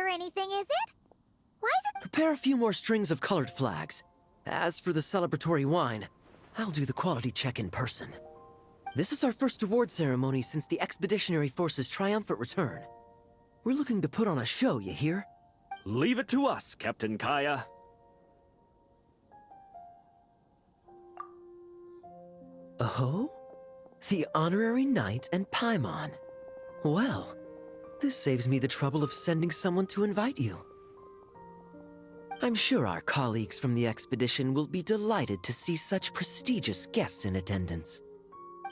anything, is it? Why is it— Prepare a few more strings of colored flags. As for the celebratory wine, I'll do the quality check in person. This is our first award ceremony since the Expeditionary Force's triumphant return. We're looking to put on a show, you hear? Leave it to us, Captain Kaya. Oh? The Honorary Knight and Paimon. Well, this saves me the trouble of sending someone to invite you. I'm sure our colleagues from the expedition will be delighted to see such prestigious guests in attendance.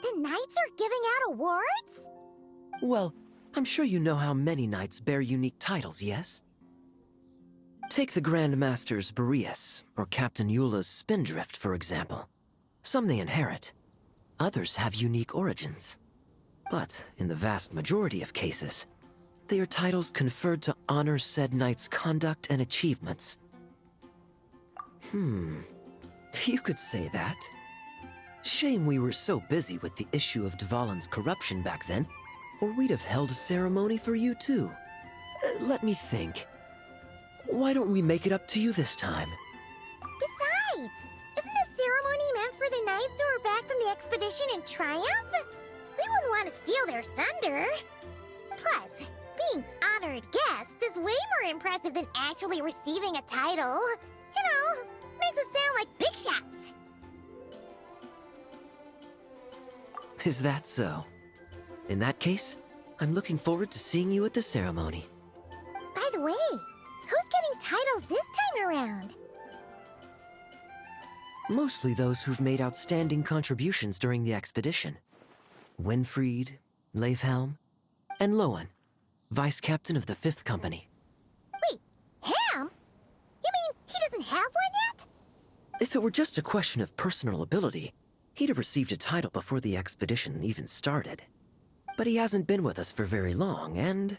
the knights are giving out awards? Well, I'm sure you know how many knights bear unique titles, yes? Take the Grand Master's Boreas, or Captain Eula's Spindrift, for example. Some they inherit. Others have unique origins. But in the vast majority of cases, they are titles conferred to honor said knight's conduct and achievements. You could say that. Shame we were so busy with the issue of Dvalin's corruption back then, or we'd have held a ceremony for you too. Let me think. Why don't we make it up to you this time? Besides, isn't the ceremony meant for the knights who are back from the expedition in triumph? We wouldn't want to steal their thunder. Plus, being honored guests is way more impressive than actually receiving a title. You know, makes us sound like big shots. Is that so? In that case, I'm looking forward to seeing you at the ceremony. By the way, who's getting titles this time around? Mostly those who've made outstanding contributions during the expedition. Winfried, Leifhelm, and Lohen, Vice Captain of the 5th Company. Wait, Ham? You mean he doesn't have one yet? If it were just a question of personal ability, he'd have received a title before the expedition even started. But he hasn't been with us for very long, and,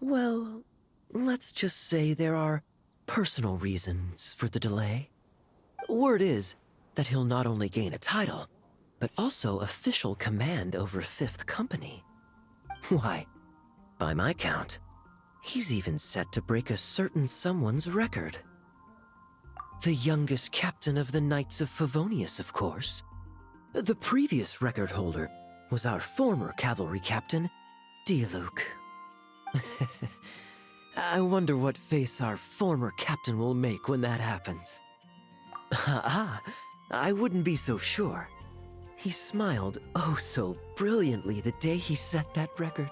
well, let's just say there are personal reasons for the delay. Word is that he'll not only gain a title, but also official command over 5th Company. Why, by my count, he's even set to break a certain someone's record. The youngest captain of the Knights of Favonius, of course. The previous record holder was our former cavalry captain, Diluc. I wonder what face our former captain will make when that happens. I wouldn't be so sure. He smiled oh so brilliantly the day he set that record.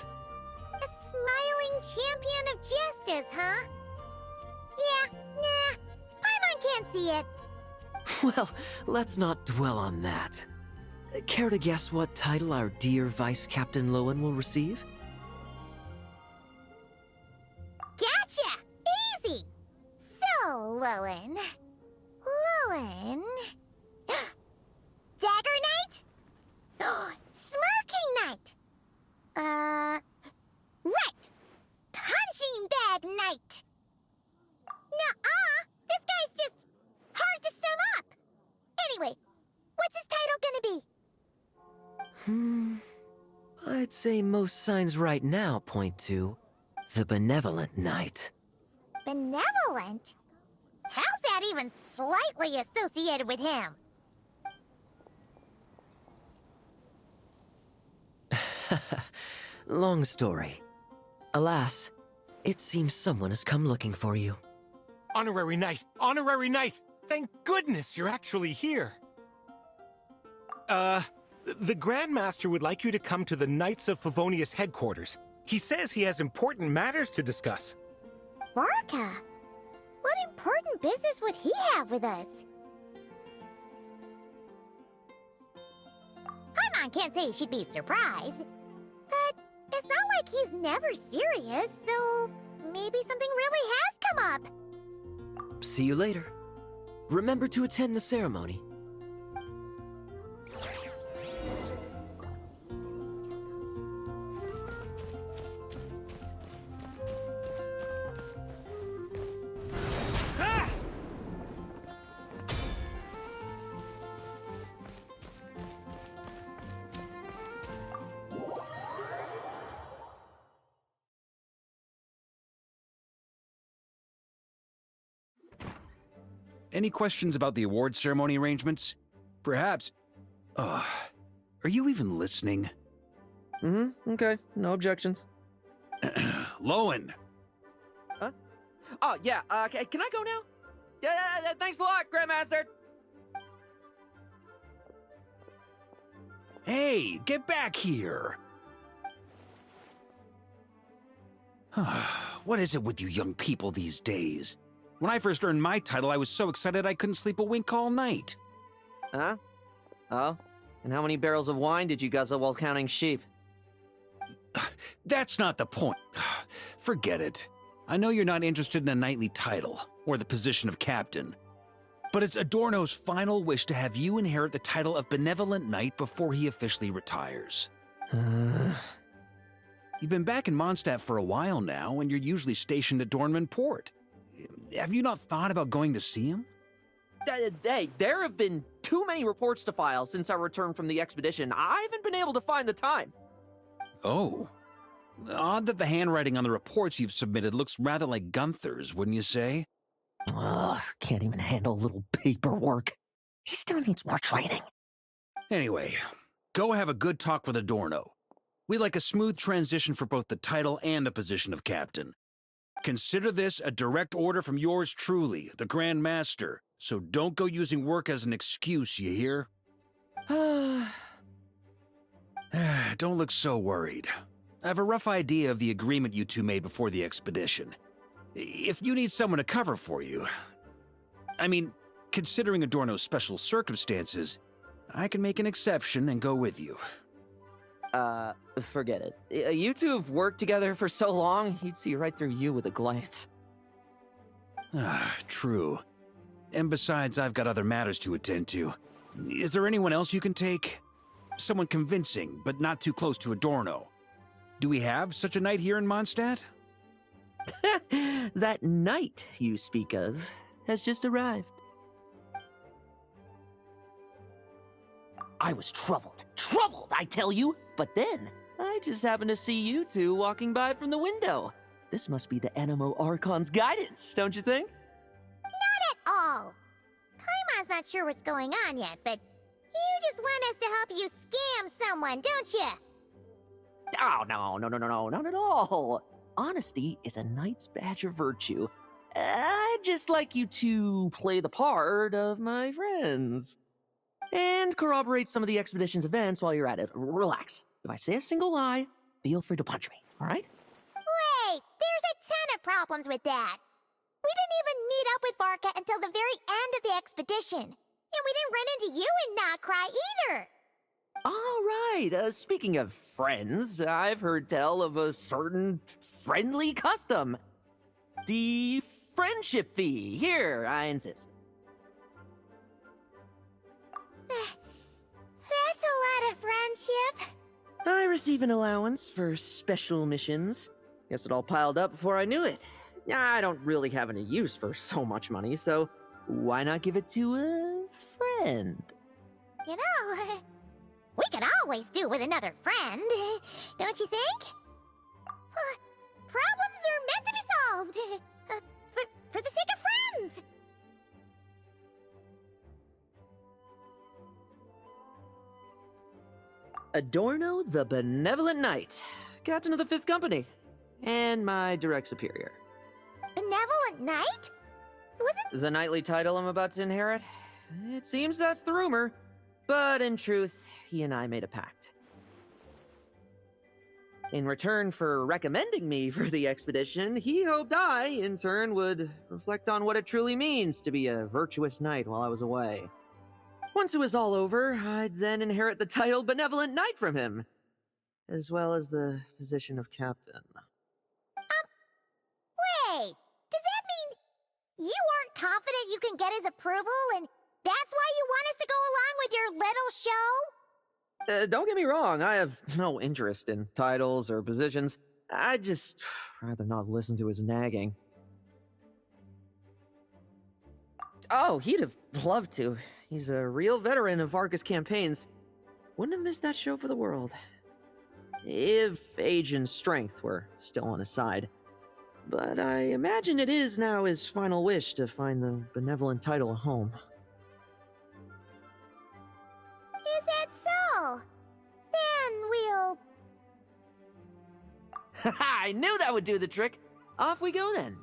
A smiling champion of justice, huh? Yeah, nah, Paimon can't see it. Well, let's not dwell on that. Care to guess what title our dear Vice Captain Lohen will receive? Gotcha! Easy! So, Lohen... Dagger Knight? Smirking Knight! Right! Punching Bag Knight! Nuh-uh! This guy's just hard to sum up! Anyway, what's his title gonna be? I'd say most signs right now point to the Benevolent Knight. Benevolent? How's that even slightly associated with him? Long story. Alas, it seems someone has come looking for you. Honorary Knight! Honorary Knight! Thank goodness you're actually here! The Grand Master would like you to come to the Knights of Favonius headquarters. He says he has important matters to discuss. Varka? What important business would he have with us? Paimon can't say she'd be surprised. But it's not like he's never serious, so maybe something really has come up. See you later. Remember to attend the ceremony. Any questions about the award ceremony arrangements? Perhaps... are you even listening? Okay. No objections. Lohen! Huh? Oh, yeah, can I go now? Yeah, thanks a lot, Grandmaster! Hey, get back here! What is it with you young people these days? When I first earned my title, I was so excited I couldn't sleep a wink all night. Huh? Oh? And how many barrels of wine did you guzzle while counting sheep? That's not the point. Forget it. I know you're not interested in a knightly title, or the position of captain. But it's Adorno's final wish to have you inherit the title of Benevolent Knight before he officially retires. You've been back in Mondstadt for a while now, and you're usually stationed at Dornman Port. Have you not thought about going to see him? Hey, there have been too many reports to file since our return from the expedition. I haven't been able to find the time. Oh. Odd that the handwriting on the reports you've submitted looks rather like Gunther's, wouldn't you say? Ugh, can't even handle a little paperwork. He still needs more training. Anyway, go have a good talk with Adorno. We'd like a smooth transition for both the title and the position of captain. Consider this a direct order from yours truly, the Grand Master, so don't go using work as an excuse, you hear? Don't look so worried. I have a rough idea of the agreement you two made before the expedition. If you need someone to cover for you... I mean, considering Adorno's special circumstances, I can make an exception and go with you. Forget it. You two have worked together for so long, he'd see right through you with a glance. True. And besides, I've got other matters to attend to. Is there anyone else you can take? Someone convincing, but not too close to Adorno. Do we have such a knight here in Mondstadt? That knight you speak of has just arrived. I was troubled, I tell you. But then, I just happened to see you two walking by from the window. This must be the Animo Archon's guidance, don't you think? Not at all. Paimon's not sure what's going on yet, but you just want us to help you scam someone, don't you? Oh, no, not at all. Honesty is a knight's badge of virtue. I'd just like you to play the part of my friends. And corroborate some of the expedition's events while you're at it. Relax. If I say a single lie, feel free to punch me, alright? Wait, there's a ton of problems with that. We didn't even meet up with Varka until the very end of the expedition. And we didn't run into you and not cry either. Alright, speaking of friends, I've heard tell of a certain friendly custom. The friendship fee. Here, I insist. That's a lot of friendship. I receive an allowance for special missions. Guess it all piled up before I knew it. I don't really have any use for so much money, so why not give it to a friend? You know, we could always do with another friend, don't you think? Problems are meant to be solved. For the sake of friends. Adorno the Benevolent Knight, Captain of the 5th Company, and my direct superior. Benevolent Knight? Wasn't The knightly title I'm about to inherit? It seems that's the rumor, but in truth, he and I made a pact. In return for recommending me for the expedition, he hoped I, in turn, would reflect on what it truly means to be a virtuous knight while I was away. Once it was all over, I'd then inherit the title Benevolent Knight from him, as well as the position of captain. Wait, does that mean you aren't confident you can get his approval and that's why you want us to go along with your little show? Don't get me wrong, I have no interest in titles or positions. I'd just rather not listen to his nagging. Oh, he'd have loved to. He's a real veteran of Varka's campaigns. Wouldn't have missed that show for the world. If age and strength were still on his side. but I imagine it is now his final wish to find the benevolent title a home. Is that so? Then we'll... I knew that would do the trick. Off we go then,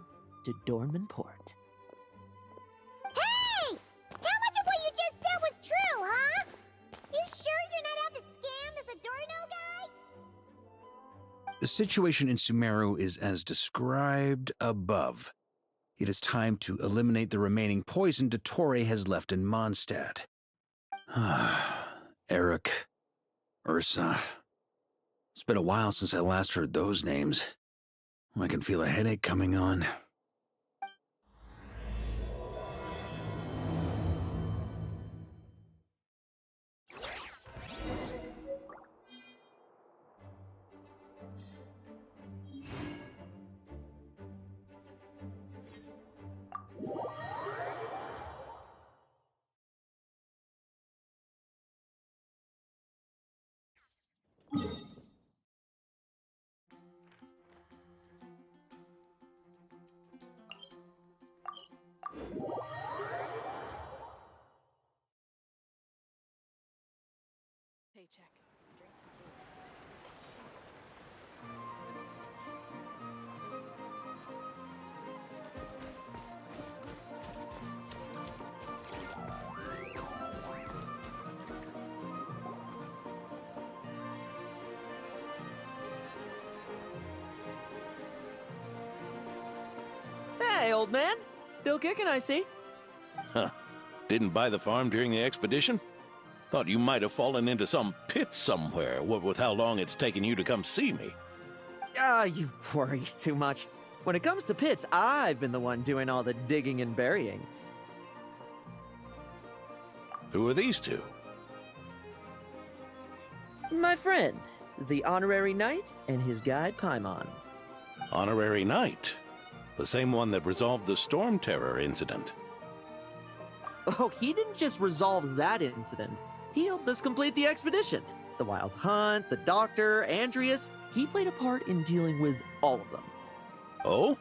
to Dornman Port. Hey! How much of what you just said was true, huh? You sure you're not out to scam this Adorno guy? The situation in Sumeru is as described above. It is time to eliminate the remaining poison Dottore has left in Mondstadt. Eric, Ursa. It's been a while since I last heard those names. I can feel a headache coming on. Paycheck. Hey, old man. Still kicking, I see. Huh. Didn't buy the farm during the expedition? Thought you might have fallen into some pit somewhere, what with how long it's taken you to come see me. You worry too much. When it comes to pits, I've been the one doing all the digging and burying. Who are these two? My friend, the honorary knight, and his guide Paimon. Honorary Knight. The same one that resolved the Storm Terror incident. Oh, he didn't just resolve that incident. He helped us complete the expedition. The Wild Hunt, the Doctor, Andreas. He played a part in dealing with all of them. Oh?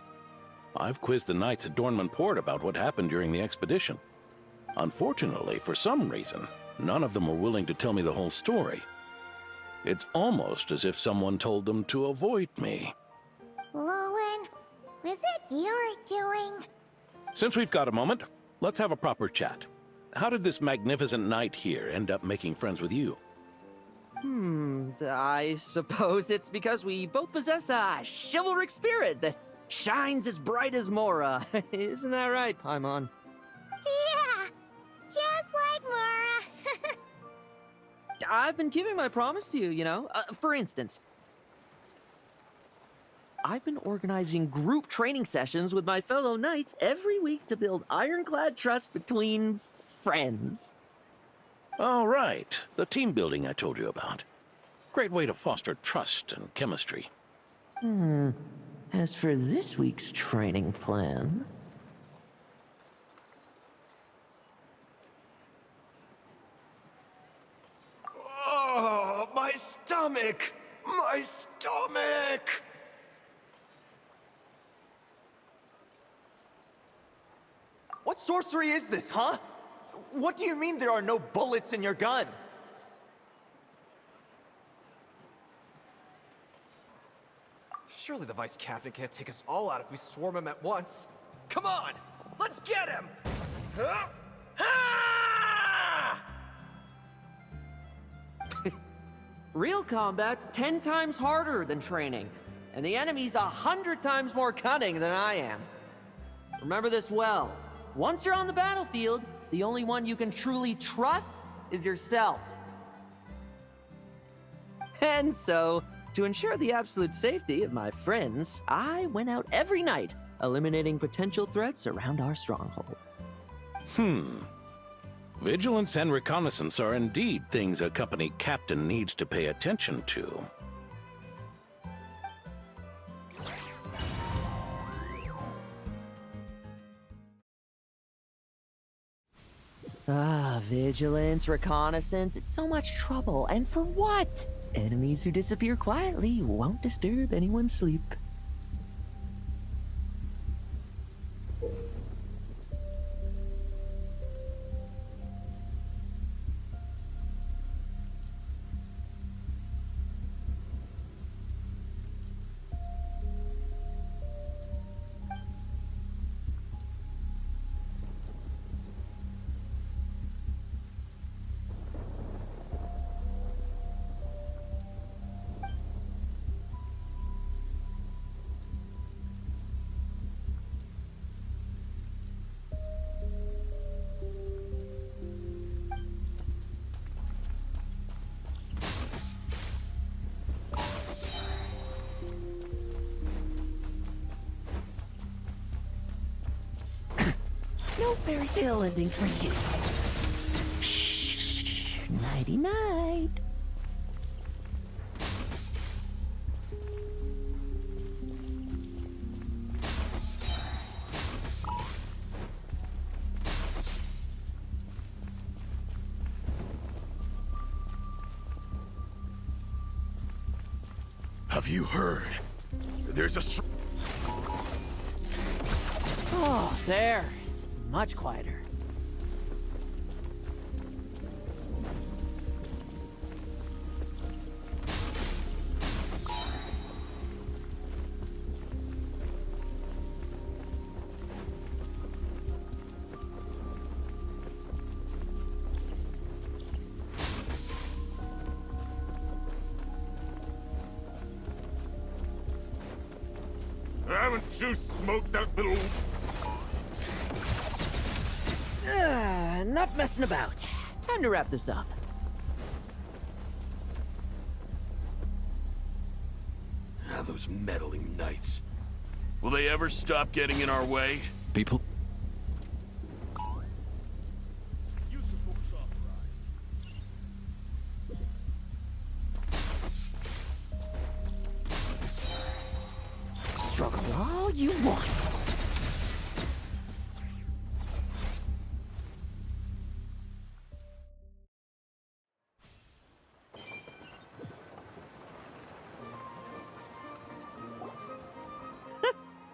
I've quizzed the knights at Dornman Port about what happened during the expedition. Unfortunately, for some reason, none of them were willing to tell me the whole story. It's almost as if someone told them to avoid me. Lohen, is it your doing? Since we've got a moment, let's have a proper chat. How did this magnificent knight here end up making friends with you? I suppose it's because we both possess a chivalric spirit that shines as bright as Mora. Isn't that right, Paimon? Yeah, just like Mara. I've been keeping my promise to you, you know. For instance, I've been organizing group training sessions with my fellow knights every week to build ironclad trust between friends. All right, the team building I told you about. Great way to foster trust and chemistry. As for this week's training plan... Oh, my stomach! My stomach! What sorcery is this, huh? What do you mean there are no bullets in your gun? Surely the Vice Captain can't take us all out if we swarm him at once. Come on! Let's get him! Huh? Ah! Real combat's 10 times harder than training, and the enemy's 100 times more cunning than I am. Remember this well. Once you're on the battlefield, the only one you can truly trust is yourself. And so, to ensure the absolute safety of my friends, I went out every night, eliminating potential threats around our stronghold. Vigilance and reconnaissance are indeed things a company captain needs to pay attention to. Vigilance, reconnaissance, it's so much trouble, and for what? Enemies who disappear quietly won't disturb anyone's sleep. fairy tale ending for you. Shh. Nighty night. Have you heard? There's a Oh, there. Much quieter. Haven't you smoked that little... Enough messing about. Time to wrap this up. Ah, those meddling knights. Will they ever stop getting in our way? People. Struggle all you want.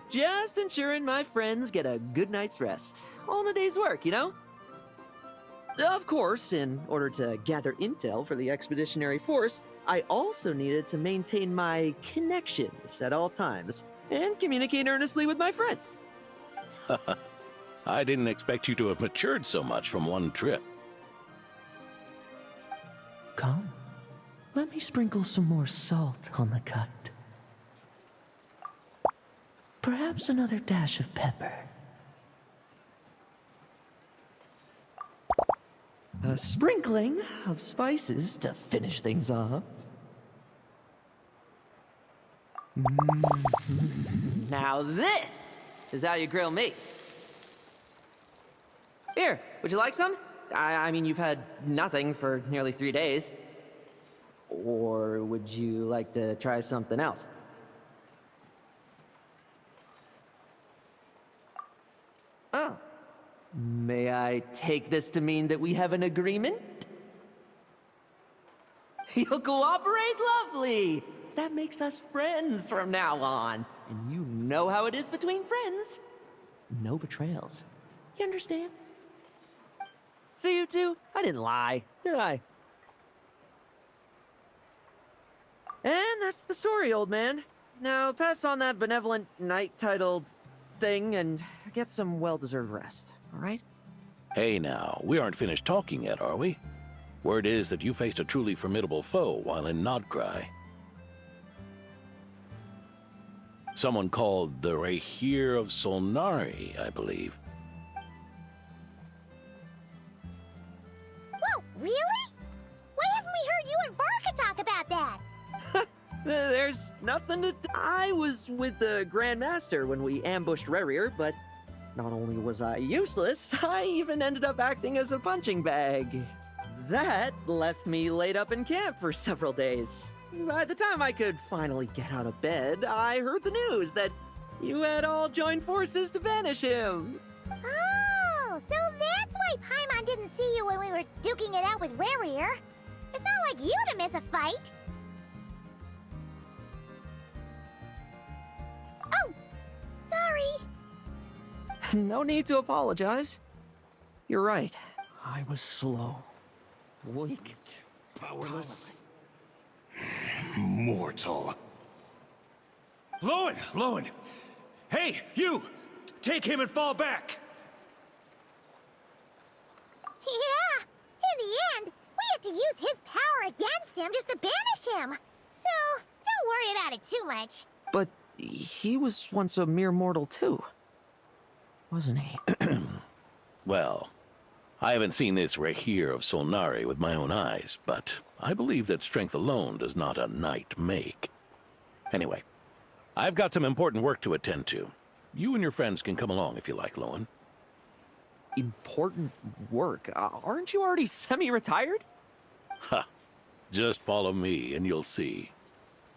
Just ensuring my friends get a good night's rest. All in a day's work, you know? Of course, in order to gather intel for the expeditionary force, I also needed to maintain my connections at all times and communicate earnestly with my friends. I didn't expect you to have matured so much from one trip. Come, let me sprinkle some more salt on the cut. Perhaps another dash of pepper. A sprinkling of spices to finish things off. Now this is how you grill me. Here, would you like some? I mean, you've had nothing for nearly 3 days. Or would you like to try something else? Oh. May I take this to mean that we have an agreement? You'll cooperate? Lovely! That makes us friends from now on. And you know how it is between friends. No betrayals. You understand? So you two, I didn't lie, did I? And that's the story, old man. Now pass on that benevolent knight title thing and get some well-deserved rest, all right? Hey now, we aren't finished talking yet, are we? Word is that you faced a truly formidable foe while in Nodcry. Someone called the Rahir of Solnari, I believe. Whoa, really? Why haven't we heard you and Varka talk about that? There's nothing to... I was with the Grand Master when we ambushed Rerir, but not only was I useless, I even ended up acting as a punching bag. That left me laid up in camp for several days. By the time I could finally get out of bed, I heard the news that you had all joined forces to banish him. Oh, so that's why Paimon didn't see you when we were duking it out with Rerir. It's not like you to miss a fight. Oh, sorry. No need to apologize. You're right. I was slow, weak, powerless. Mortal. Lohen! Hey, you! Take him and fall back! Yeah, in the end, we had to use his power against him just to banish him. So, don't worry about it too much. But he was once a mere mortal too, wasn't he? Well, I haven't seen this Rahir of Solnari with my own eyes, but I believe that strength alone does not a knight make. Anyway, I've got some important work to attend to. You and your friends can come along if you like, Lohen. important work? Aren't you already semi-retired? Ha! Just follow me and you'll see.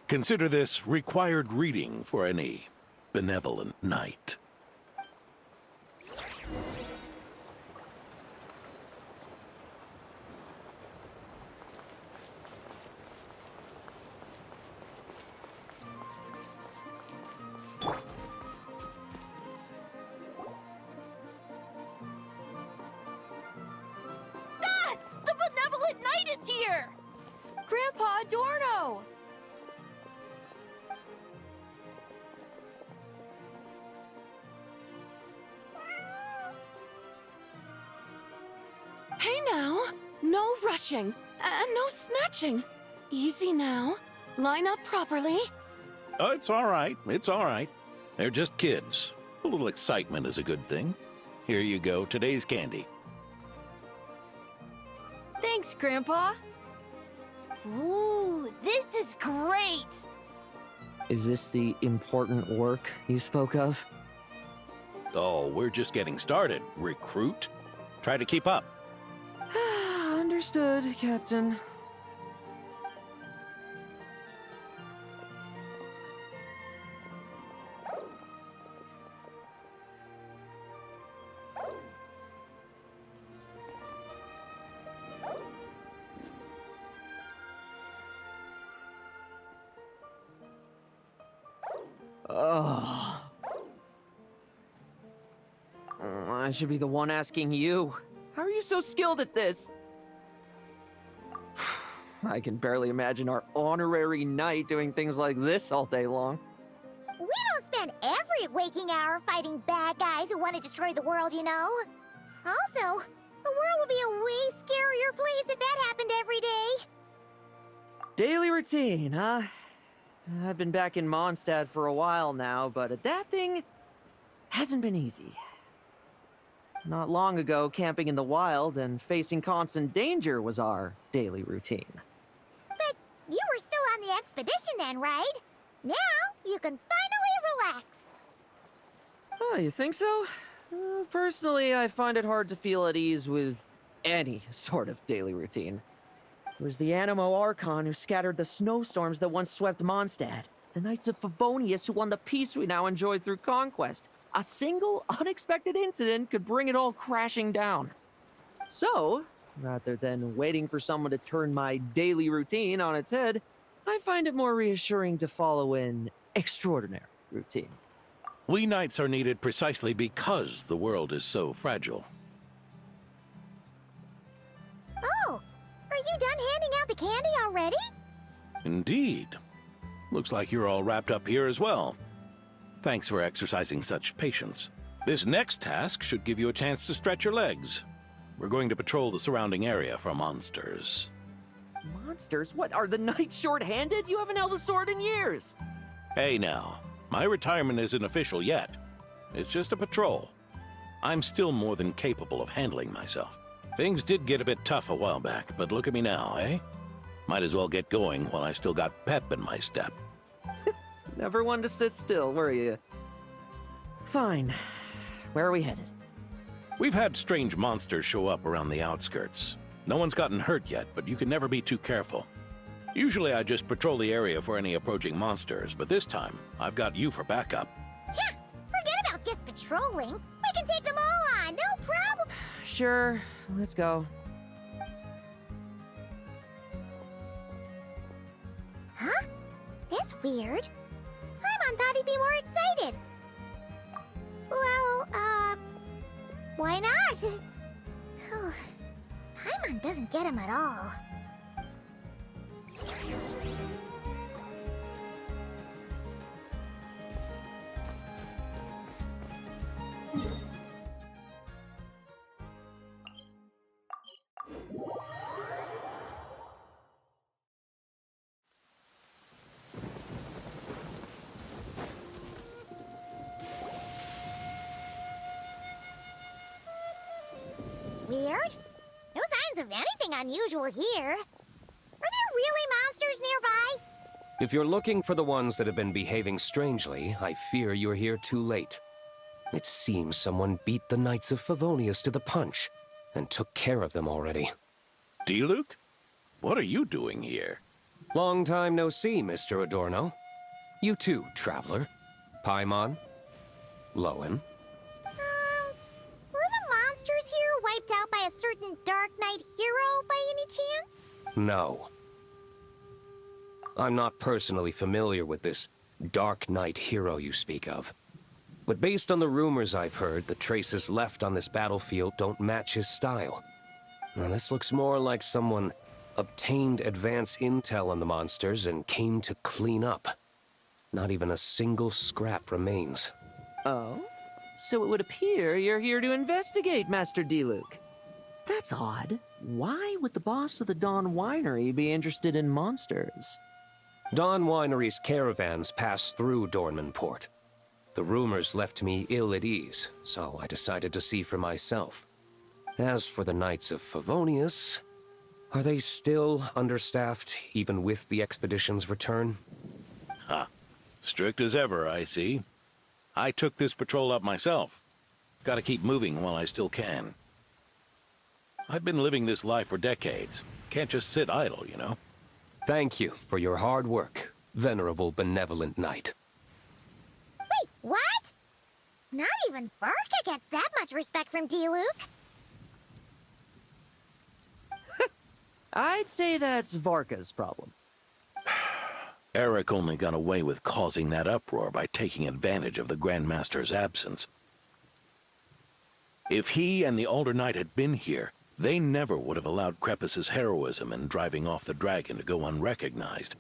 Consider this required reading for any benevolent knight. Ah! The benevolent knight is here! Grandpa Adorno! Hey now, no rushing, and no snatching. Easy now. Line up properly. Oh, it's all right. It's all right. They're just kids. A little excitement is a good thing. Here you go, today's candy. Thanks, Grandpa. Ooh, this is great! Is this the important work you spoke of? Oh, we're just getting started, recruit. Try to keep up. Understood, Captain. Oh. I should be the one asking you. How are you so skilled at this? I can barely imagine our honorary knight doing things like this all day long. We don't spend every waking hour fighting bad guys who want to destroy the world, you know. Also, the world would be a way scarier place if that happened every day. Daily routine, huh? I've been back in Mondstadt for a while now, but adapting hasn't been easy. Not long ago, camping in the wild and facing constant danger was our daily routine. But you were still on the expedition then, right? Now you can finally relax. Oh, you think so? Personally, I find it hard to feel at ease with any sort of daily routine. It was the Animo Archon who scattered the snowstorms that once swept Mondstadt. The Knights of Favonius who won the peace we now enjoy through conquest. A single, unexpected incident could bring it all crashing down. So, rather than waiting for someone to turn my daily routine on its head, I find it more reassuring to follow an extraordinary routine. We knights are needed precisely because the world is so fragile. Oh, are you done handing out the candy already? Indeed. Looks like you're all wrapped up here as well. Thanks for exercising such patience. This next task should give you a chance to stretch your legs. We're going to patrol the surrounding area for monsters. Monsters? What, are the knights short-handed? You haven't held a sword in years! Hey now, my retirement isn't official yet. It's just a patrol. I'm still more than capable of handling myself. Things did get a bit tough a while back, but look at me now, eh? Might as well get going while I still got pep in my step. Never one to sit still, were you? Fine. Where are we headed? We've had strange monsters show up around the outskirts. No one's gotten hurt yet, but you can never be too careful. Usually I just patrol the area for any approaching monsters, but this time, I've got you for backup. Yeah, forget about just patrolling. We can take them all on, no problem. Sure, let's go. Huh? That's weird. Paimon thought he'd be more excited. Well, why not? Paimon doesn't get him at all. Weird? No signs of anything unusual here. Are there really monsters nearby? If you're looking for the ones that have been behaving strangely, I fear you're here too late. It seems someone beat the Knights of Favonius to the punch, and took care of them already. D-Luke? What are you doing here? Long time no see, Mr. Adorno. You too, traveler. Paimon? Lohen? Were the monsters here wiped out by a certain Dark Knight hero by any chance? No. I'm not personally familiar with this Dark Knight hero you speak of. But based on the rumors I've heard, the traces left on this battlefield don't match his style. Now, this looks more like someone obtained advance intel on the monsters and came to clean up. Not even a single scrap remains. Oh? So it would appear you're here to investigate, Master D-Luke. That's odd. Why would the boss of the Dawn Winery be interested in monsters? Dawn Winery's caravans pass through Dornman Port. The rumors left me ill at ease, so I decided to see for myself. As for the Knights of Favonius, are they still understaffed, even with the expedition's return? Ha. Strict as ever, I see. I took this patrol up myself. Gotta keep moving while I still can. I've been living this life for decades. Can't just sit idle, you know? Thank you for your hard work, venerable benevolent knight. Wait, what? Not even Varka gets that much respect from D-Luke. I'd say that's Varka's problem. Eric only got away with causing that uproar by taking advantage of the Grandmaster's absence. If he and the Alder Knight had been here, they never would have allowed Krepus's heroism in driving off the dragon to go unrecognized.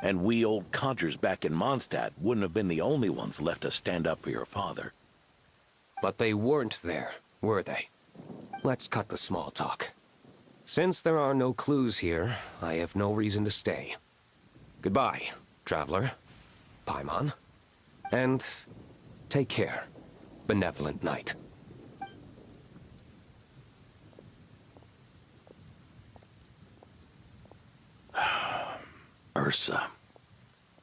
And we old codgers back in Mondstadt wouldn't have been the only ones left to stand up for your father. But they weren't there, were they? Let's cut the small talk. Since there are no clues here, I have no reason to stay. Goodbye, traveler, Paimon, and take care, benevolent knight. Ursa.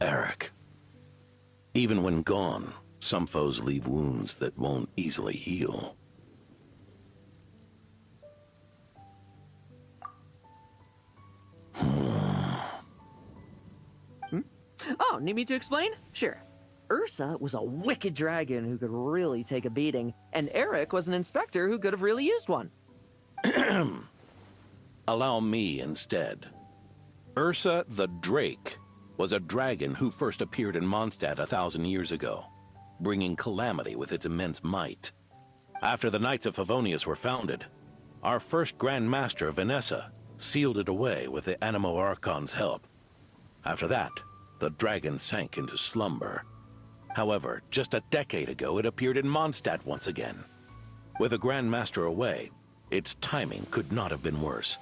Eric. Even when gone, some foes leave wounds that won't easily heal. Oh, need me to explain? Sure. Ursa was a wicked dragon who could really take a beating, and Eric was an inspector who could have really used one. Allow me instead. Ursa the Drake was a dragon who first appeared in Mondstadt 1,000 years ago, bringing calamity with its immense might. After the Knights of Favonius were founded, our first Grand Master, Vanessa, sealed it away with the Animo Archon's help. After that, the dragon sank into slumber. However, just a decade ago, it appeared in Mondstadt once again. With the Grand Master away, its timing could not have been worse.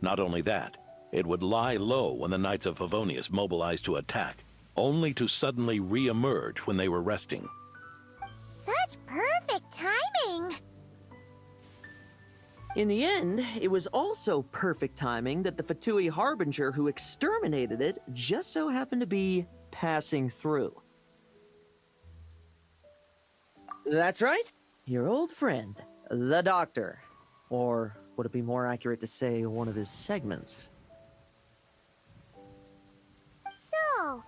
Not only that, it would lie low when the Knights of Favonius mobilized to attack, only to suddenly re-emerge when they were resting. Such perfect timing. In the end, it was also perfect timing that the Fatui Harbinger who exterminated it just so happened to be passing through. That's right, your old friend, the Doctor. Or would it be more accurate to say one of his segments? So,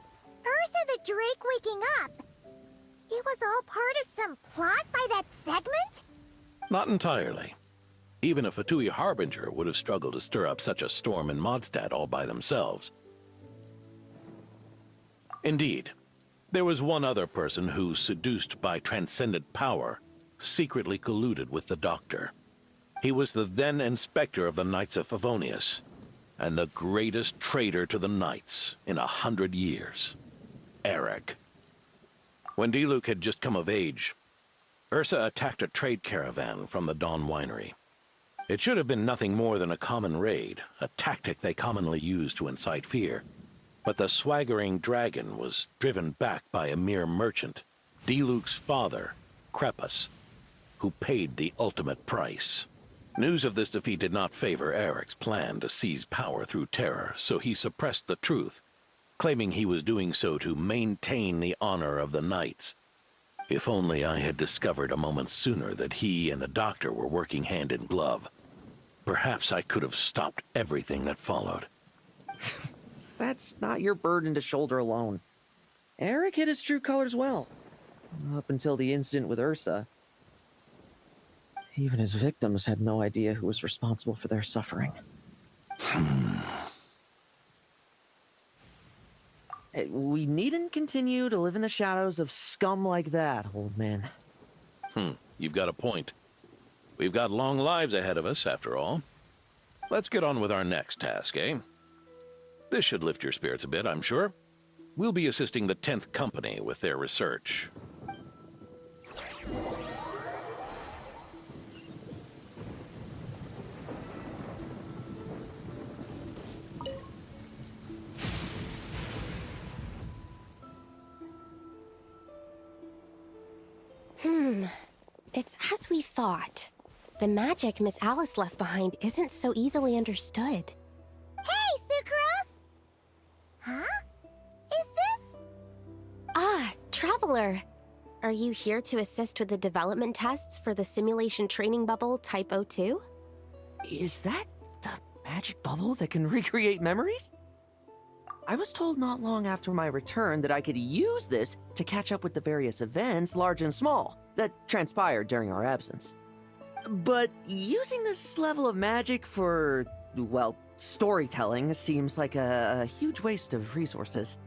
Ursa the Drake waking up. It was all part of some plot by that segment? Not entirely. Even a Fatui Harbinger would have struggled to stir up such a storm in Mondstadt all by themselves. Indeed, there was one other person who, seduced by transcendent power, secretly colluded with the Doctor. He was the then Inspector of the Knights of Favonius, and the greatest traitor to the Knights in 100 years, Eric. When D-Luke had just come of age, Ursa attacked a trade caravan from the Dawn Winery. It should have been nothing more than a common raid, a tactic they commonly use to incite fear. But the swaggering dragon was driven back by a mere merchant, D-Luke's father, Krepus, who paid the ultimate price. News of this defeat did not favor Eric's plan to seize power through terror, so he suppressed the truth, claiming he was doing so to maintain the honor of the Knights. If only I had discovered a moment sooner that he and the doctor were working hand in glove. Perhaps I could have stopped everything that followed. That's not your burden to shoulder alone. Eric hid his true colors well. Up until the incident with Ursa. Even his victims had no idea who was responsible for their suffering. We needn't continue to live in the shadows of scum like that, old man. You've got a point. We've got long lives ahead of us, after all. Let's get on with our next task, eh? This should lift your spirits a bit, I'm sure. We'll be assisting the 10th Company with their research. It's as we thought. The magic Miss Alice left behind isn't so easily understood. Hey, Sucrose! Huh? Is this? Ah, Traveler. Are you here to assist with the development tests for the simulation training bubble Type 02? Is that the magic bubble that can recreate memories? I was told not long after my return that I could use this to catch up with the various events, large and small, that transpired during our absence. But using this level of magic for, well, storytelling seems like a huge waste of resources.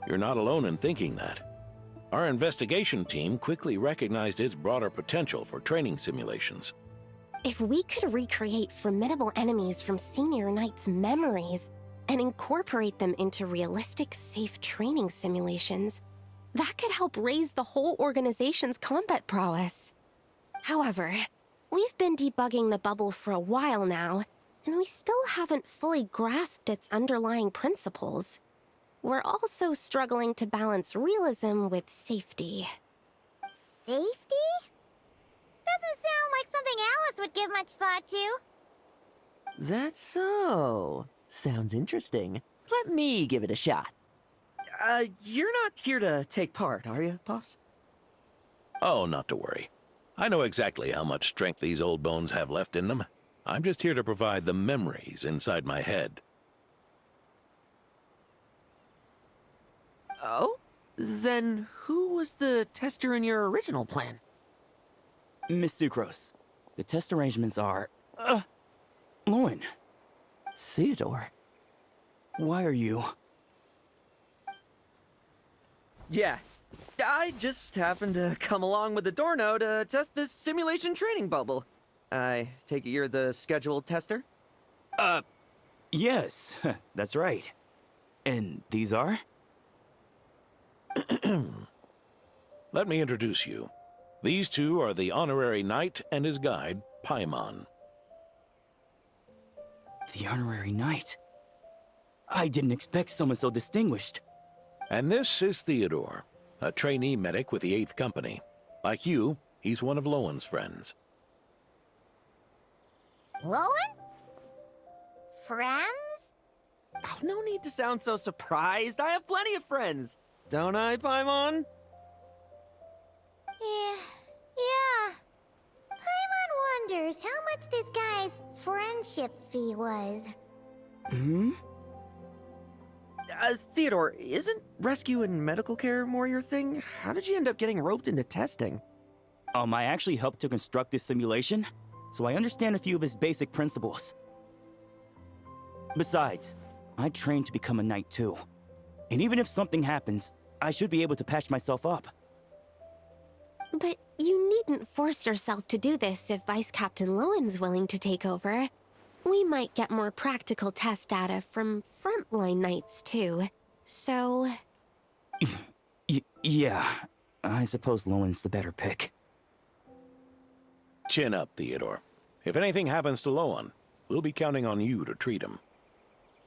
You're not alone in thinking that. Our investigation team quickly recognized its broader potential for training simulations. If we could recreate formidable enemies from Senior Knight's memories and incorporate them into realistic, safe training simulations, that could help raise the whole organization's combat prowess. However, we've been debugging the bubble for a while now, and we still haven't fully grasped its underlying principles. We're also struggling to balance realism with safety. Safety? Doesn't sound like something Alice would give much thought to. That's so. Sounds interesting. Let me give it a shot. You're not here to take part, are you, Pops? Oh, not to worry. I know exactly how much strength these old bones have left in them. I'm just here to provide the memories inside my head. Oh? Then who was the tester in your original plan? Miss Sucrose, the test arrangements are... Lohen. Theodore. Why are you... Yeah, I just happened to come along with the Dorno to test this simulation training bubble. I take it you're the scheduled tester? Yes, that's right. And these are? Let me introduce you. These two are the honorary knight and his guide, Paimon. The honorary knight? I didn't expect someone so distinguished. And this is Theodore, a trainee medic with the 8th Company. Like you, he's one of Lowen's friends. Lohen? Friends? Oh, no need to sound so surprised. I have plenty of friends. Don't I, Paimon? Yeah. Paimon wonders how much this guy's friendship fee was. Theodore, isn't rescue and medical care more your thing? How did you end up getting roped into testing? I actually helped to construct this simulation, so I understand a few of his basic principles. Besides, I trained to become a knight too. And even if something happens, I should be able to patch myself up. But you needn't force yourself to do this if Vice Captain Lowen's willing to take over. We might get more practical test data from frontline knights too, so... Yeah, I suppose Lowen's the better pick. Chin up, Theodore. If anything happens to Lowen, we'll be counting on you to treat him.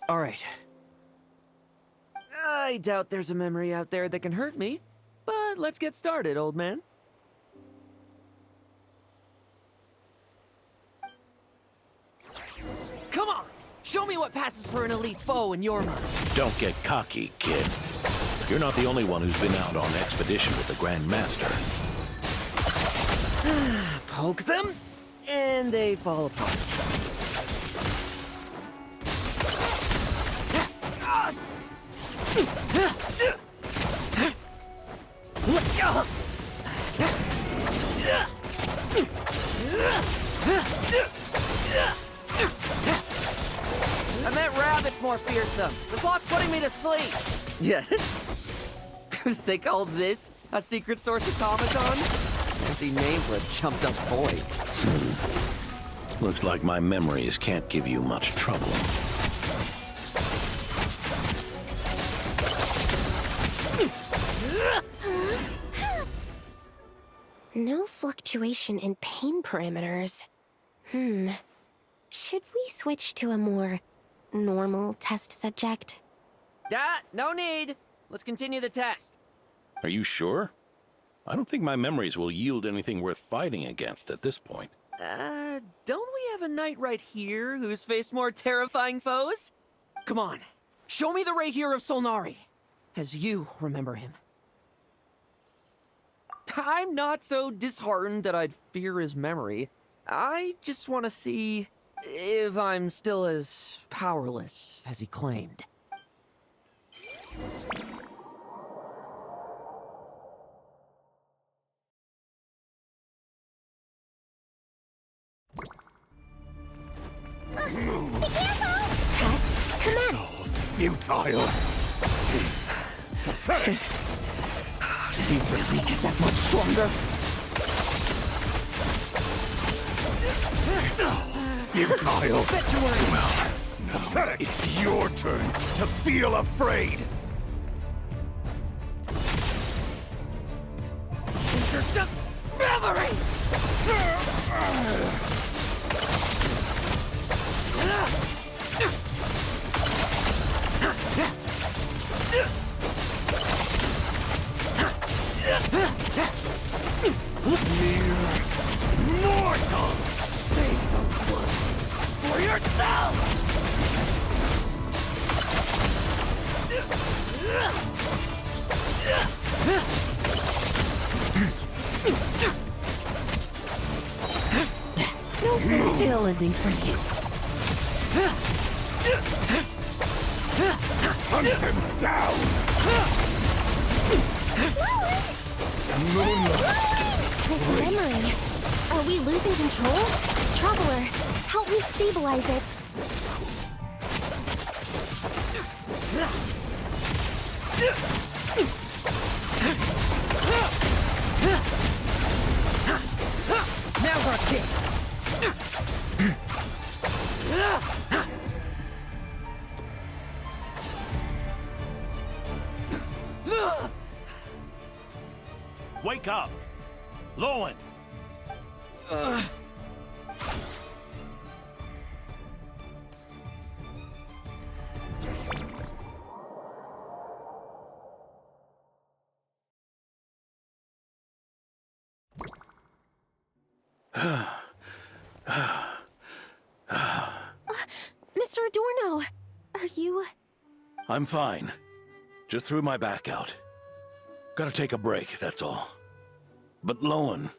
All right. I doubt there's a memory out there that can hurt me, but let's get started, old man. Come on! Show me what passes for an elite foe in your mind. Don't get cocky, kid. You're not the only one who's been out on expedition with the Grand Master. Poke them, and they fall apart. I meant rabbits more fearsome. This lock's putting me to sleep. Yeah. They call this a secret source automaton? Fancy name for a chumped up toy. Looks like my memories can't give you much trouble. No fluctuation in pain parameters. Should we switch to a more normal test subject? No need. Let's continue the test. Are you sure? I don't think my memories will yield anything worth fighting against at this point. Don't we have a knight right here who's faced more terrifying foes? Come on, show me the Rahir of Solnari, as you remember him. I'm not so disheartened that I'd fear his memory. I just want to see if I'm still as powerless as he claimed. Test commence! Futile! Pathetic! Did he really get that much stronger? Futile! Well, now it's your turn to feel afraid! These are just memories! Mere mortal! Save the world for yourself! No fairy tale ending for you. Hunt him down! This memory. Are we losing control? Traveler, help me stabilize it. Now's our chance. Wake up! Lohen! Mr. Adorno, are you... I'm fine. Just threw my back out. Gotta take a break, that's all. But Lohen...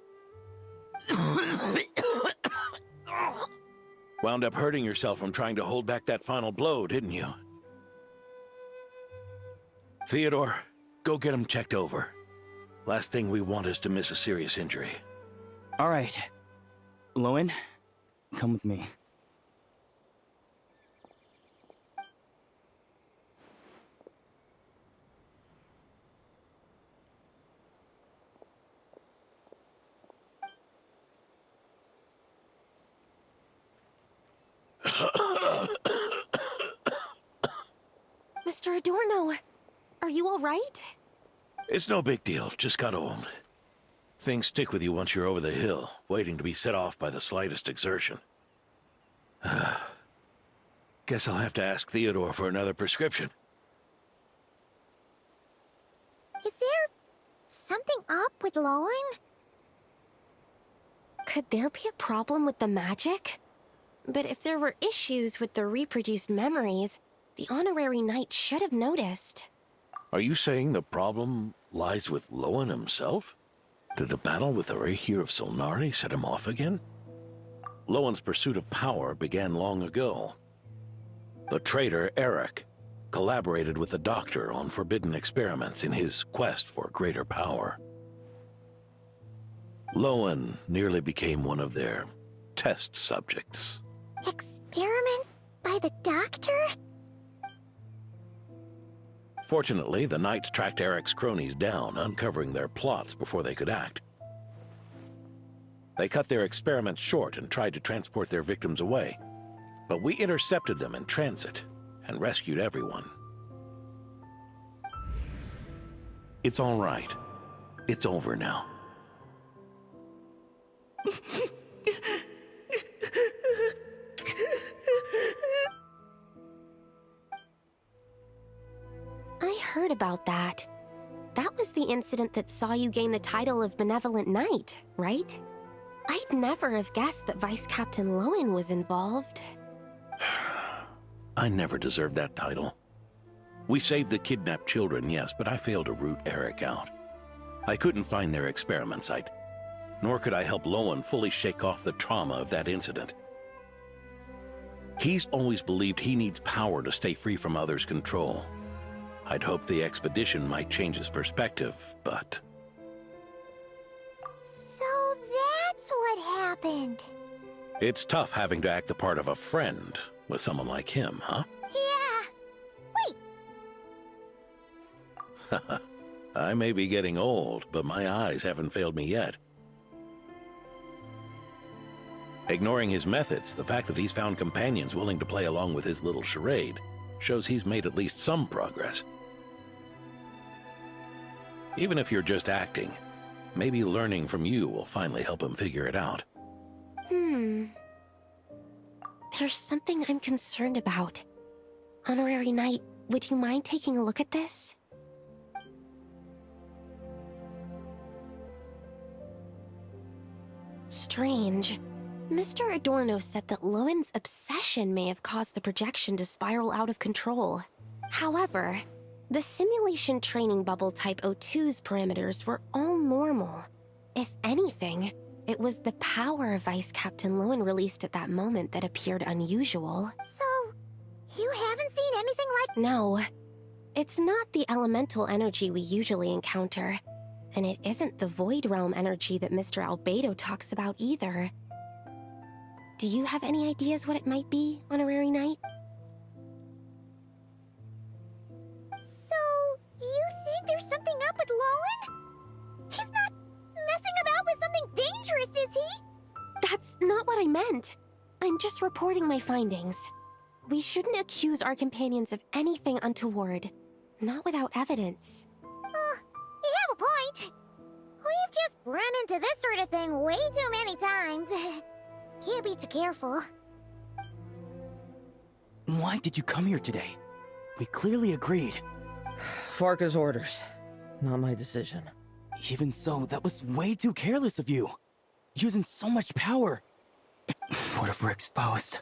wound up hurting yourself from trying to hold back that final blow, didn't you? Theodore, go get him checked over. Last thing we want is to miss a serious injury. All right. Lohen, come with me. Mr. Adorno, are you all right? It's no big deal, just got old. Things stick with you once you're over the hill, waiting to be set off by the slightest exertion. Guess I'll have to ask Theodore for another prescription. Is there something up with Lohen? Could there be a problem with the magic? But if there were issues with the reproduced memories, the honorary knight should have noticed. Are you saying the problem lies with Lohen himself? Did the battle with the Reihir of Solnari set him off again? Lowen's pursuit of power began long ago. The traitor, Eric, collaborated with the Doctor on forbidden experiments in his quest for greater power. Lohen nearly became one of their test subjects. Experiments by the Doctor? Fortunately, the Knights tracked Eric's cronies down, uncovering their plots before they could act. They cut their experiments short and tried to transport their victims away, but we intercepted them in transit and rescued everyone. It's all right. It's over now. I heard about that. That was the incident that saw you gain the title of Benevolent Knight, right? I'd never have guessed that Vice Captain Lohen was involved. I never deserved that title. We saved the kidnapped children, yes, but I failed to root Eric out. I couldn't find their experiment site, nor could I help Lohen fully shake off the trauma of that incident. He's always believed he needs power to stay free from others' control. I'd hoped the expedition might change his perspective, but... So that's what happened. It's tough having to act the part of a friend with someone like him, huh? Yeah. Wait. I may be getting old, but my eyes haven't failed me yet. Ignoring his methods, the fact that he's found companions willing to play along with his little charade shows he's made at least some progress. Even if you're just acting, maybe learning from you will finally help him figure it out. There's something I'm concerned about. Honorary Knight, would you mind taking a look at this? Strange. Mr. Adorno said that Lowen's obsession may have caused the projection to spiral out of control. However, the simulation training bubble Type 02's parameters were all normal. If anything, it was the power Vice Captain Lohen released at that moment that appeared unusual. So, you haven't seen anything like— No. It's not the elemental energy we usually encounter. And it isn't the Void Realm energy that Mr. Albedo talks about either. Do you have any ideas what it might be, Honorary Knight? So, you think there's something up with Lohen? He's not messing about with something dangerous, is he? That's not what I meant. I'm just reporting my findings. We shouldn't accuse our companions of anything untoward. Not without evidence. You have a point. We've just run into this sort of thing way too many times. Can't be too careful. Why did you come here today? We clearly agreed. Farka's orders. Not my decision. Even so, that was way too careless of you. Using so much power. What if we're exposed?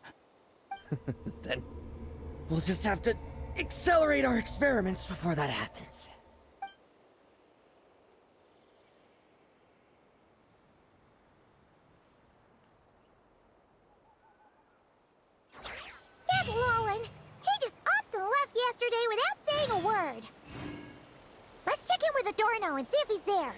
Then we'll just have to accelerate our experiments before that happens. That Lohen, he just upped and left yesterday without saying a word. Let's check in with Adorno and see if he's there.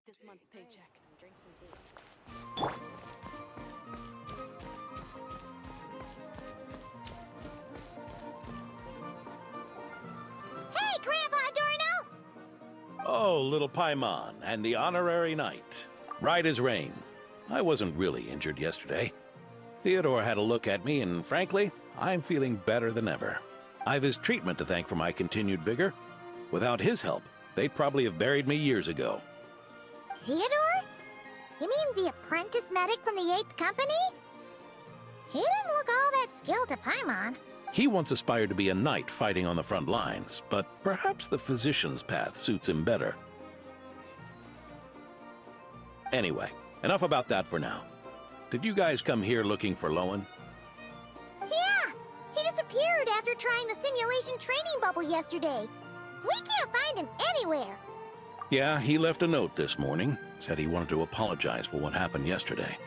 This month's paycheck. Drink some tea. Hey, Grandpa Adorno! Oh, little Paimon and the Honorary Knight. Right as rain. I wasn't really injured yesterday. Theodore had a look at me, and frankly, I'm feeling better than ever. I've his treatment to thank for my continued vigor. Without his help, they'd probably have buried me years ago. Theodore? You mean the apprentice medic from the 8th Company? He didn't look all that skilled to Paimon. He once aspired to be a knight fighting on the front lines, but perhaps the physician's path suits him better. Anyway, enough about that for now. Did you guys come here looking for Lohen? trying the simulation training bubble yesterday. We can't find him anywhere. Yeah, he left a note this morning. Said he wanted to apologize for what happened yesterday.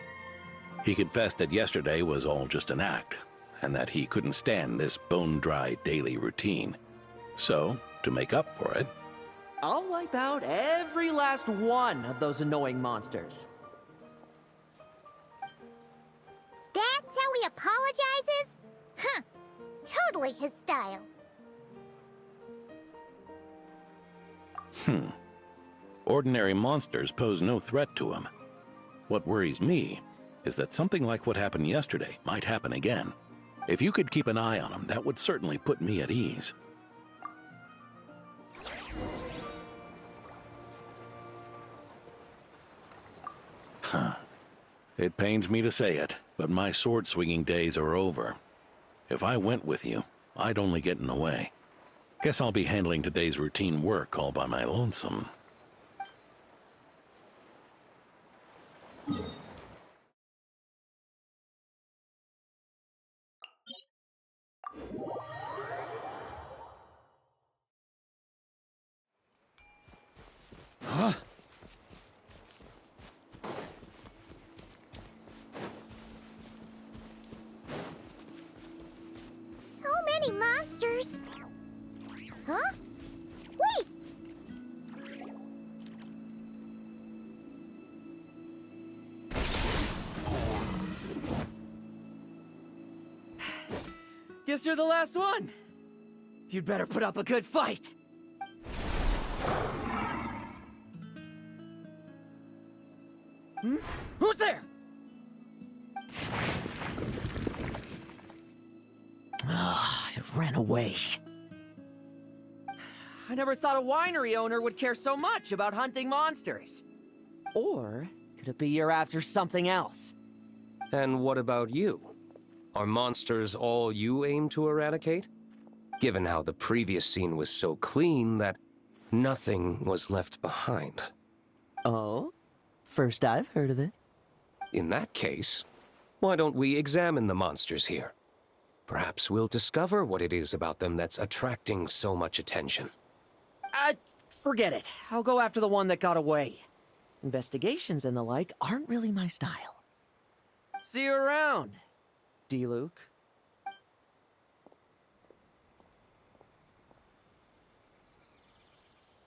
He confessed that yesterday was all just an act, and that he couldn't stand this bone-dry daily routine. So, to make up for it, I'll wipe out every last one of those annoying monsters. That's how he apologizes? Huh. Totally his style. Ordinary monsters pose no threat to him. What worries me is that something like what happened yesterday might happen again. If you could keep an eye on him, that would certainly put me at ease. It pains me to say it, but my sword-swinging days are over. If I went with you, I'd only get in the way. Guess I'll be handling today's routine work all by my lonesome. Huh? So many monsters. Huh? Wait! Guess you're the last one. You'd better put up a good fight. Who's there? It ran away. I never thought a winery owner would care so much about hunting monsters. Or could it be you're after something else? And what about you? Are monsters all you aim to eradicate? Given how the previous scene was so clean that nothing was left behind. Oh? First I've heard of it. In that case, why don't we examine the monsters here? Perhaps we'll discover what it is about them that's attracting so much attention. Forget it. I'll go after the one that got away. Investigations and the like aren't really my style. See you around, D-Luke.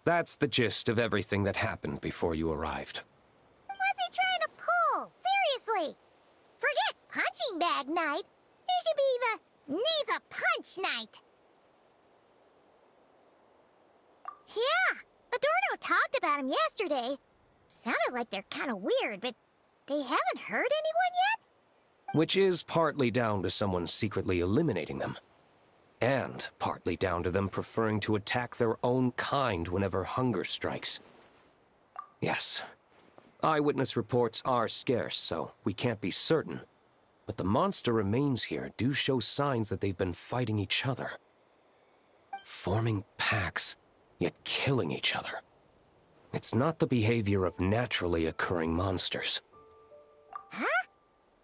That's the gist of everything that happened before you arrived. What's he trying to pull? Seriously! Forget punching bag night. It should be the needs a punch night. Yeah, Adorno talked about him yesterday. Sounded like they're kind of weird, but they haven't hurt anyone yet? Which is partly down to someone secretly eliminating them. And partly down to them preferring to attack their own kind whenever hunger strikes. Yes, eyewitness reports are scarce, so we can't be certain. But the monster remains here do show signs that they've been fighting each other. Forming packs, yet killing each other. It's not the behavior of naturally occurring monsters. Huh?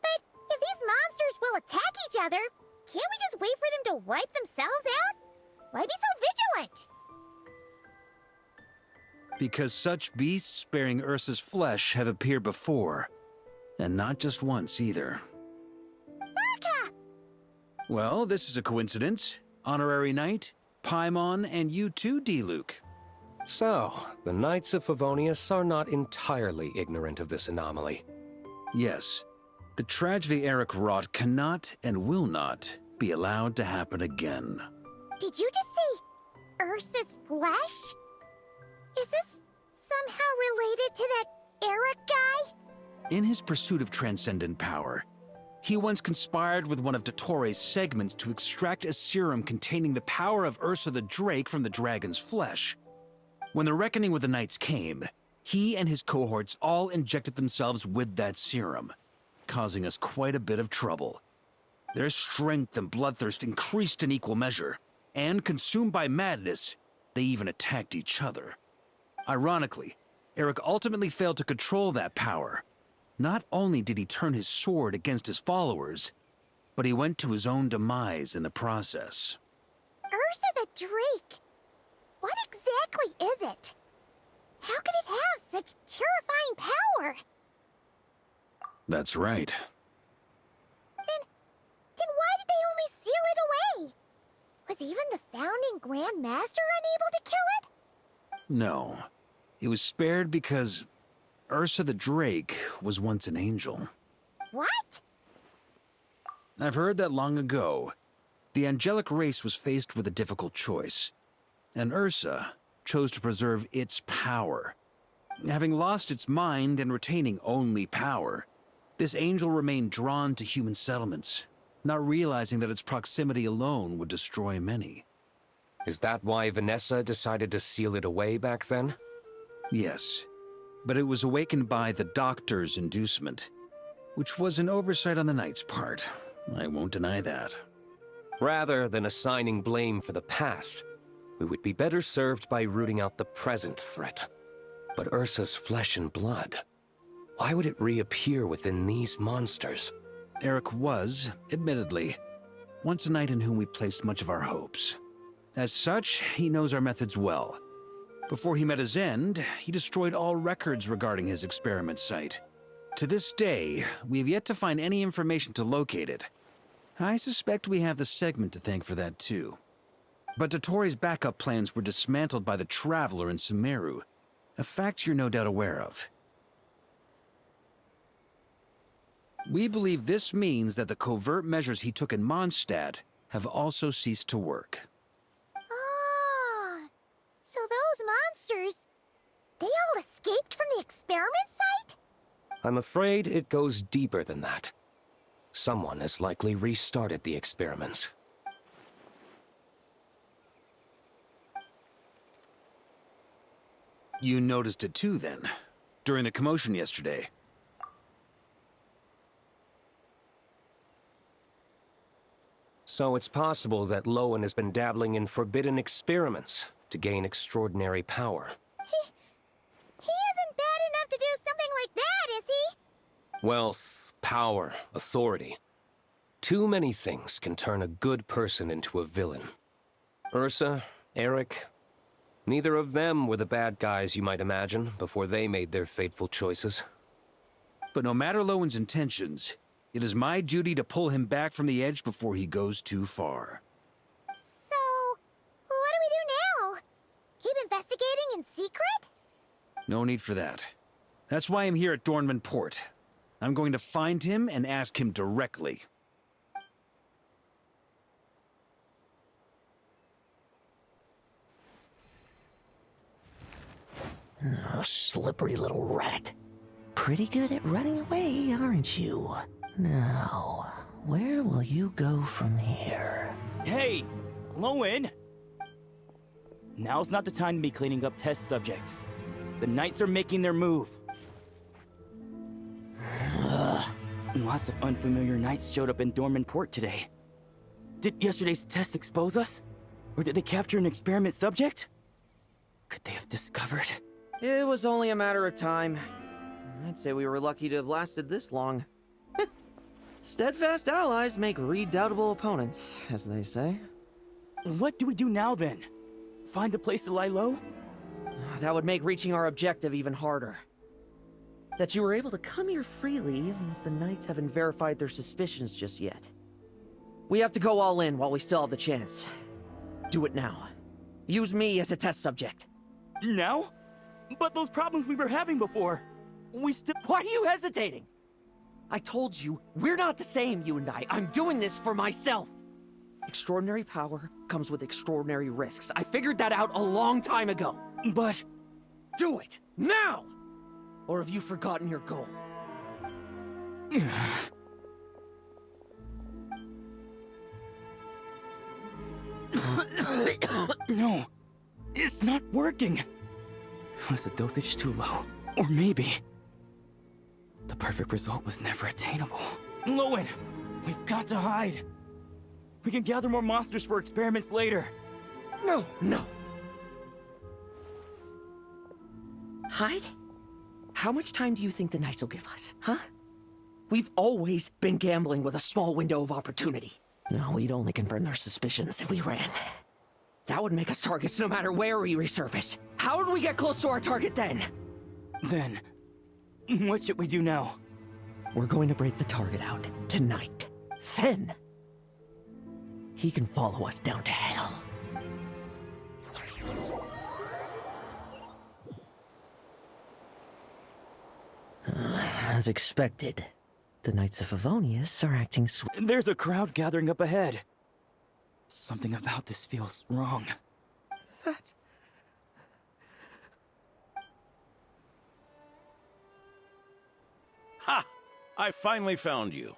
But if these monsters will attack each other, can't we just wait for them to wipe themselves out? Why be so vigilant? Because such beasts bearing Ursa's flesh have appeared before. And not just once, either. Varka! Well, this is a coincidence. Honorary Knight, Paimon, and you too, D-Luke. So, the Knights of Favonius are not entirely ignorant of this anomaly. Yes. The tragedy Eric wrought cannot and will not be allowed to happen again. Did you just say Ursa's flesh? Is this somehow related to that Eric guy? In his pursuit of transcendent power, he once conspired with one of Dottores' segments to extract a serum containing the power of Ursa the Drake from the dragon's flesh. When the reckoning with the Knights came, he and his cohorts all injected themselves with that serum, causing us quite a bit of trouble. Their strength and bloodthirst increased in equal measure, and consumed by madness, they even attacked each other. Ironically, Eric ultimately failed to control that power. Not only did he turn his sword against his followers, but he went to his own demise in the process. Drake. What exactly is it? How could it have such terrifying power? That's right. Then why did they only seal it away? Was even the founding Grand Master unable to kill it? No. It was spared because Ursa the Drake was once an angel. What? I've heard that long ago, the angelic race was faced with a difficult choice, and Ursa chose to preserve its power. Having lost its mind and retaining only power, this angel remained drawn to human settlements, not realizing that its proximity alone would destroy many. Is that why Vanessa decided to seal it away back then? Yes, but it was awakened by the Doctor's inducement, which was an oversight on the Knight's part. I won't deny that. Rather than assigning blame for the past, we would be better served by rooting out the present threat. But Ursa's flesh and blood, why would it reappear within these monsters? Eric was, admittedly, once a knight in whom we placed much of our hopes. As such, he knows our methods well. Before he met his end, he destroyed all records regarding his experiment site. To this day, we have yet to find any information to locate it. I suspect we have the segment to thank for that too. But Dotori's backup plans were dismantled by the Traveler in Sumeru, a fact you're no doubt aware of. We believe this means that the covert measures he took in Mondstadt have also ceased to work. Ah, so those monsters, they all escaped from the experiment site? I'm afraid it goes deeper than that. Someone has likely restarted the experiments. You noticed it too, then, during the commotion yesterday. So it's possible that Lohen has been dabbling in forbidden experiments to gain extraordinary power. He isn't bad enough to do something like that, is he? Wealth, power, authority. Too many things can turn a good person into a villain. Ursa, Eric, neither of them were the bad guys you might imagine before they made their fateful choices. But no matter Lowen's intentions, it is my duty to pull him back from the edge before he goes too far. So, what do we do now? Keep investigating in secret? No need for that. That's why I'm here at Dornman Port. I'm going to find him and ask him directly. Oh, slippery little rat. Pretty good at running away, aren't you? Now, where will you go from here? Hey, Lohen! Now's not the time to be cleaning up test subjects. The Knights are making their move. Lots of unfamiliar Knights showed up in Dorman Port today. Did yesterday's test expose us? Or did they capture an experiment subject? Could they have discovered? It was only a matter of time. I'd say we were lucky to have lasted this long. Steadfast allies make redoubtable opponents, as they say. What do we do now, then? Find a place to lie low? That would make reaching our objective even harder. That you were able to come here freely means the Knights haven't verified their suspicions just yet. We have to go all in while we still have the chance. Do it now. Use me as a test subject. Now? But those problems we were having before, we still— Why are you hesitating? I told you, we're not the same, you and I. I'm doing this for myself. Extraordinary power comes with extraordinary risks. I figured that out a long time ago. But— Do it, now! Or have you forgotten your goal? No, it's not working. Was the dosage too low? Or maybe the perfect result was never attainable. Lohen, we've got to hide. We can gather more monsters for experiments later. No. Hide? How much time do you think the Knights will give us, huh? We've always been gambling with a small window of opportunity. No, we'd only confirm their suspicions if we ran. That would make us targets no matter where we resurface. How would we get close to our target then? Then, what should we do now? We're going to break the target out tonight. Then, he can follow us down to hell. As expected, the Knights of Favonius are acting There's a crowd gathering up ahead. Something about this feels wrong. That's... Ha! I finally found you.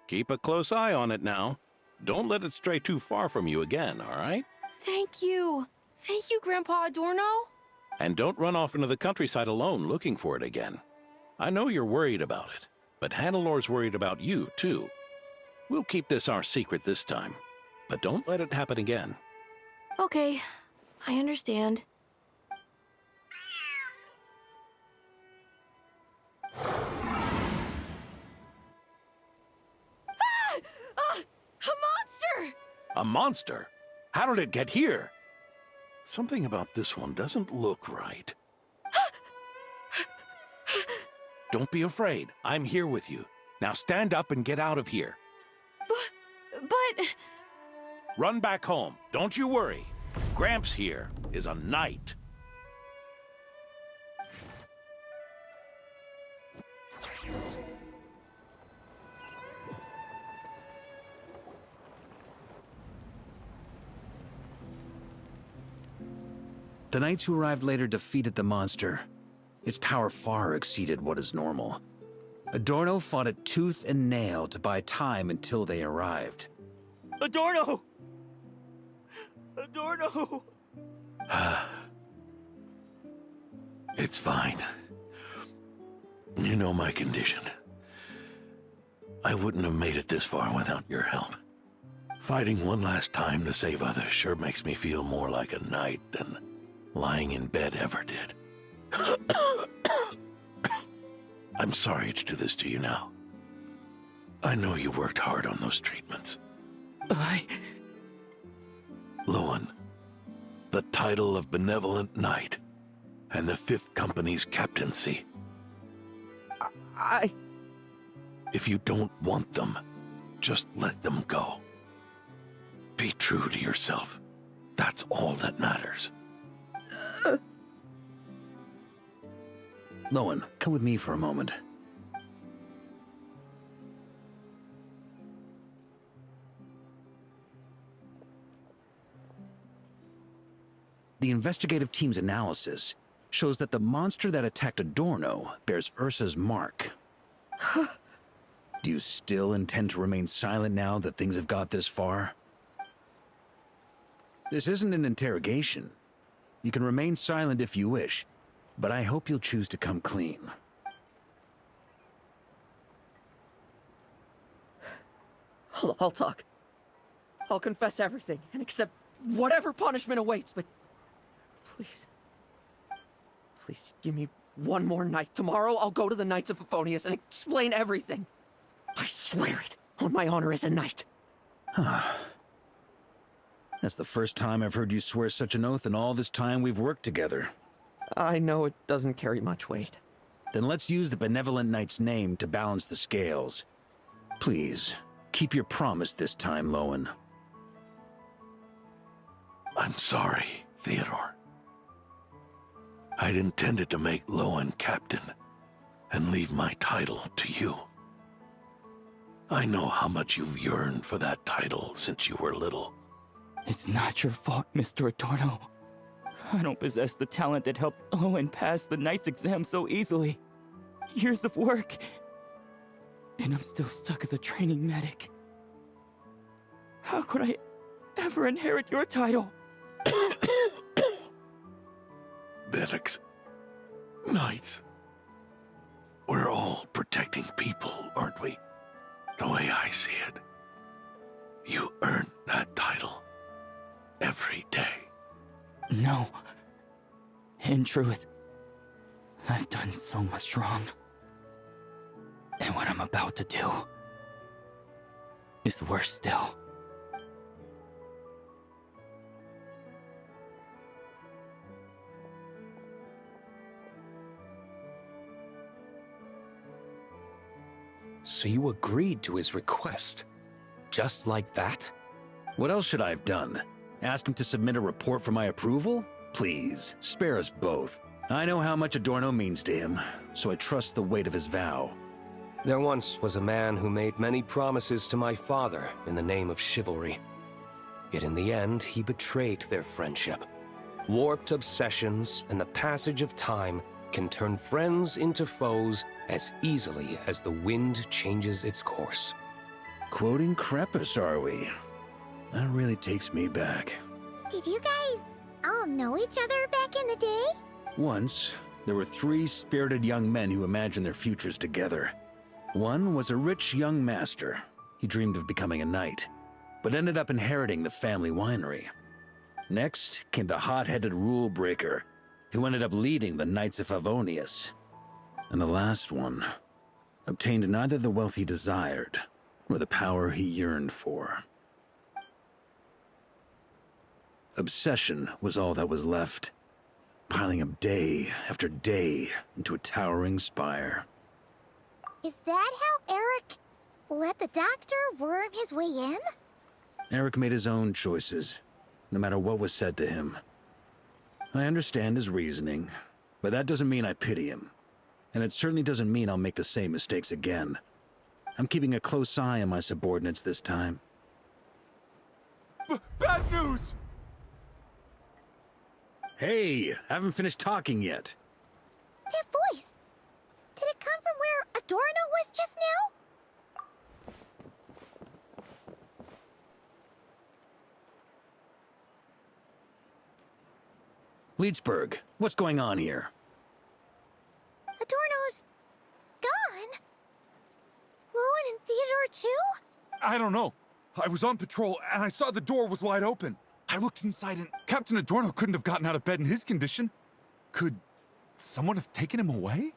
Keep a close eye on it now. Don't let it stray too far from you again, all right? Thank you. Thank you, Grandpa Adorno. And don't run off into the countryside alone looking for it again. I know you're worried about it, but Hannelor's worried about you, too. We'll keep this our secret this time, but don't let it happen again. Okay, I understand. A monster! A monster? How did it get here? Something about this one doesn't look right. Don't be afraid. I'm here with you. Now stand up and get out of here. But... Run back home. Don't you worry. Gramps here is a knight. The knights who arrived later defeated the monster. Its power far exceeded what is normal. Adorno fought it tooth and nail to buy time until they arrived. Adorno! Adorno! It's fine. You know my condition. I wouldn't have made it this far without your help. Fighting one last time to save others sure makes me feel more like a knight than lying in bed ever did. I'm sorry to do this to you now. I know you worked hard on those treatments. Lohen, the title of Benevolent Knight and the 5th Company's captaincy. If you don't want them, just let them go. Be true to yourself. That's all that matters. Lohen, come with me for a moment. The investigative team's analysis shows that the monster that attacked Adorno bears Ursa's mark. Do you still intend to remain silent now that things have got this far? This isn't an interrogation. You can remain silent if you wish, but I hope you'll choose to come clean. I'll talk. I'll confess everything and accept whatever punishment awaits, but please, please give me one more night. Tomorrow I'll go to the Knights of Favonius and explain everything. I swear it, on my honor as a knight. That's the first time I've heard you swear such an oath in all this time we've worked together. I know it doesn't carry much weight. Then let's use the Benevolent Knight's name to balance the scales. Please, keep your promise this time, Lohen. I'm sorry, Theodore. I'd intended to make Lohen captain and leave my title to you. I know how much you've yearned for that title since you were little. It's not your fault, Mr. Adorno. I don't possess the talent that helped Lohen pass the Knight's exam so easily. Years of work, and I'm still stuck as a training medic. How could I ever inherit your title? Medics, knights, we're all protecting people, aren't we? The way I see it, you earned that title every day. No. In truth, I've done so much wrong. And what I'm about to do is worse still. So you agreed to his request? Just like that? What else should I have done? Ask him to submit a report for my approval? Please, spare us both. I know how much Adorno means to him, so I trust the weight of his vow. There once was a man who made many promises to my father in the name of chivalry. Yet in the end, he betrayed their friendship. Warped obsessions and the passage of time can turn friends into foes as easily as the wind changes its course. Quoting Crepus, are we? That really takes me back. Did you guys all know each other back in the day? Once, there were 3 spirited young men who imagined their futures together. One was a rich young master. He dreamed of becoming a knight, but ended up inheriting the family winery. Next came the hot-headed rule breaker, who ended up leading the Knights of Favonius. And the last one obtained neither the wealth he desired, nor the power he yearned for. Obsession was all that was left, piling up day after day into a towering spire. Is that how Eric let the doctor worm his way in? Eric made his own choices, no matter what was said to him. I understand his reasoning, but that doesn't mean I pity him. And it certainly doesn't mean I'll make the same mistakes again. I'm keeping a close eye on my subordinates this time. Bad news! Hey, haven't finished talking yet. That voice! Did it come from where Adorno was just now? Leedsburg, what's going on here? Adorno's gone? Lohen and Theodore too? I don't know. I was on patrol and I saw the door was wide open. I looked inside and Captain Adorno couldn't have gotten out of bed in his condition. Could someone have taken him away?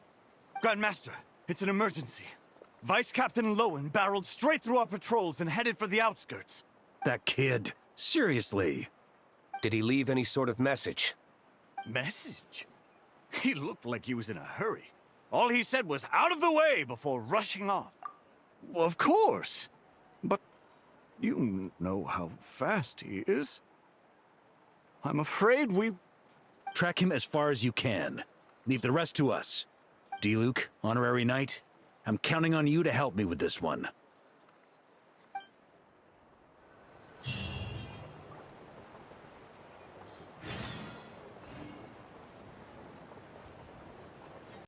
Grandmaster, it's an emergency. Vice Captain Lohen barreled straight through our patrols and headed for the outskirts. That kid, seriously. Did he leave any sort of message? Message? He looked like he was in a hurry. All he said was out of the way before rushing off. Well, of course. But you know how fast he is. I'm afraid we... Track him as far as you can. Leave the rest to us. D. Luke, honorary knight, I'm counting on you to help me with this one.